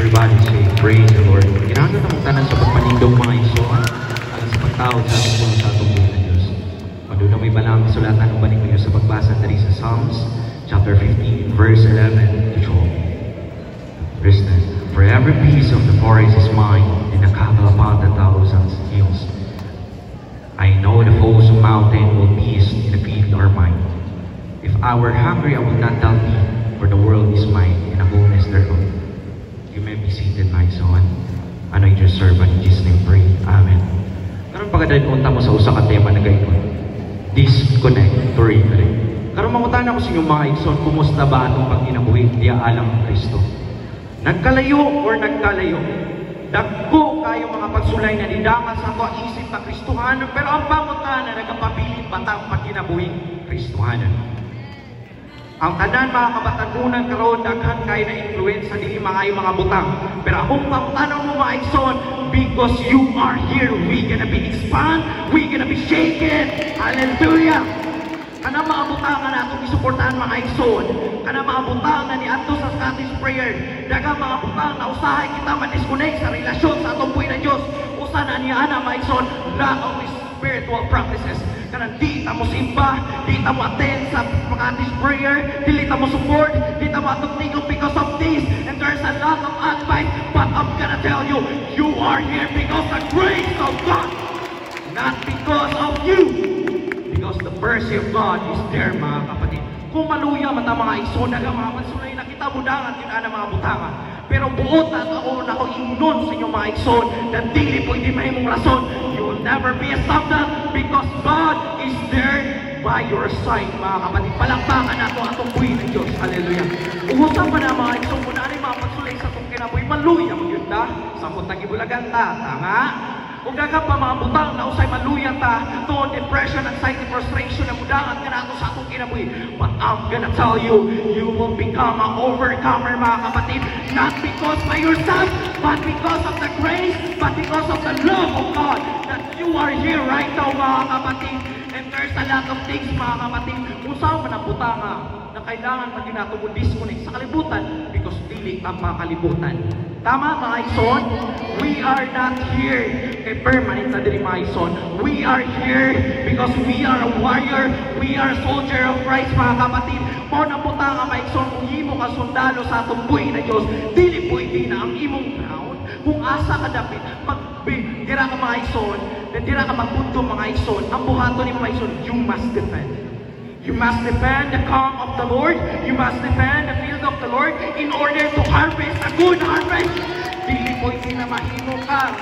Everybody say, praise the Lord. Ginagawa ng tanan sa pagpanindong mga igsoon at sa pagtawag sa atong puno sa atong buhay na Diyos. Maduna may balang kasulatan ng balik ninyo sa pagbasa dari sa Psalms chapter 15 verse 11 to 12. Verse 10. For every piece of the forest is mine, and the cattle upon the thousands hills. I know the foes of mountain will feast in the field are mine. If I were hungry, I would not tell thee, for the world is mine, and the fullness thereof. You may be seated, my son. Ano your servant, in Jesus' name pray. Amen. Karon pagkadali punta mo sa usa ka tema na gayton. Disconnect to reconnect. Karon mangutana ko sa inyong mga igsoon, kumusta ba atong pagkinabuhi diya alang Kristo? Nagkalayo or nagkalayo? Dagko kayo mga pagsulay na didangan sa ato isip na Kristohanan, pero ang pangutana nagapabilin batang pagkinabuhi Kristohanan. Ang tanan mga kabatagunan karon daghan kay na influence sa dili mga butang. Pero akong pangutana mo mga igsoon, because you are here, we gonna be expand, we gonna be shaken. Hallelujah! Kana mga butangan na itong isuportahan mga igsoon, kana mga butangan ni ato sa Scottish prayer, daga mga butang na usahay kita ma-disconnect sa relasyon sa atong buhay na Diyos. Usa na niya na mga igsoon, lack of spiritual practices. Kana di ta mo simba, di ta mo attend sa Scottish prayer, di ta mo support, di ta mo atong tingog because of this. And there's a lot of advice, but I'm gonna tell you, you are here because of the grace of God, not because of you. Because the mercy of God is there, mga kapatid. Kung maluya mata mga igsoon, daga mga pansulay na kita budangan yun na mga butangan. Pero buot na ako na kung ingnon sa inyong mga igsoon, na dili po hindi mahimong rason. You will never be a subject because God is there by your side, mga kapatid. Palakpakan nato atong buhay ng Diyos. Hallelujah. Uhusan pa na mga igsoon, kung na mga pansulay sa itong kinabuhi, maluya mo yun ta. Sa kutang ibulagan ta, tama? Kung daga pa mga butang na usay maluyan ta to depression, anxiety, frustration na mudangan ka na ito sa atong kinabuhi. But I'm gonna tell you, you will become an overcomer, mga kapatid, not because by yourself, but because of the grace, but because of the love of God that you are here right now, mga kapatid. And there's a lot of things, mga kapatid, kung saan man ang butanga na kailangan pag nato mo disconnect sa kalibutan because dili ang makalibutan. Tama mga igsoon? We are not here kay permanent na diri mga igsoon. We are here because we are a warrior, we are a soldier of Christ, mga kapatid. Mo na puta nga mga igsoon, kung imo ka sundalo sa atong buhay na Diyos, dili pwede na ang imong crown. Kung asa ka dapit, dira ka mga igsoon, dira ka magpunto mga igsoon, ang buhaton ni mga igsoon, you must defend. You must defend the calm of the Lord. You must defend the field of the Lord in order to harvest a good harvest. Dili po hindi na mahimo ka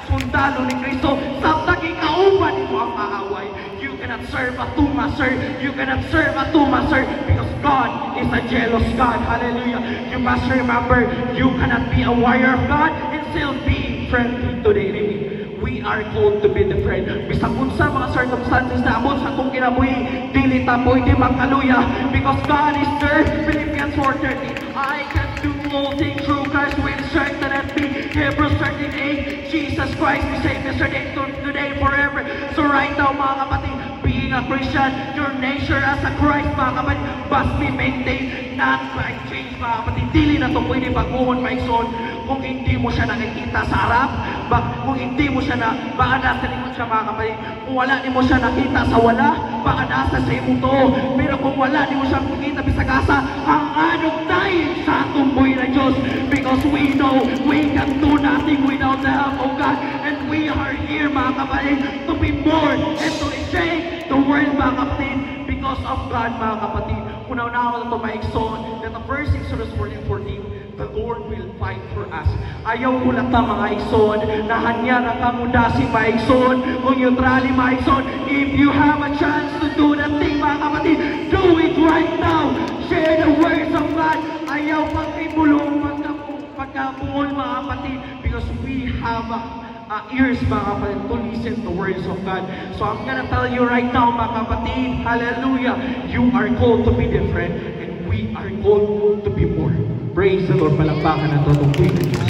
sundalo ni Kristo. Samtang ikauban mo ang kaaway. You cannot serve a two master. You cannot serve a two master because God is a jealous God. Hallelujah. You must remember, you cannot be a warrior of God and still be friendly to the enemy. We are called to be the friend. Bisag unsa mga circumstances na amon sa atong kinabuhi, dili ta pwede magkaluya because God is there. Philippians 4:13. I can do all things through Christ who strengtheneth me. Hebrews 13:8. Jesus Christ is same yesterday, today, forever. So right now, mga kapatid, being a Christian, your nature as a Christ, mga kapatid, must be maintained, not by change, mga kapatid. Dili na ito pwede baguhon, my son, kung hindi mo siya nakikita sa harap, kung hindi mo siya baka nasa likod siya, mga kapatid. Kung wala ni mo siya nakita sa wala, baka nasa sa imo to. Pero kung wala ni mo siya nakita bisagasa, ang anong tayo sa atong buhay na Diyos. Because we know we can do nothing without the help of God. And we are here, mga kapatid, to be born and to change the world, mga kapatid, because of God, mga kapatid. Unaw-unaw na ito, mga igsoon, that the first Exodus 14:14, the Lord will fight for us. Ayaw ko lang mga igsoon, na hanya na kamuda si mga igsoon, kung neutrali mga igsoon. If you have a chance to do that thing, mga kapatid, do it right now. Share the words of God. Ayaw pag-ibulong, pagkabuol, mga kapatid, because we have ears, mga kapatid, to listen to words of God. So I'm gonna tell you right now, mga kapatid, hallelujah, you are called to be different, and we are called to be more. Praise the Lord, palakpakan na ito.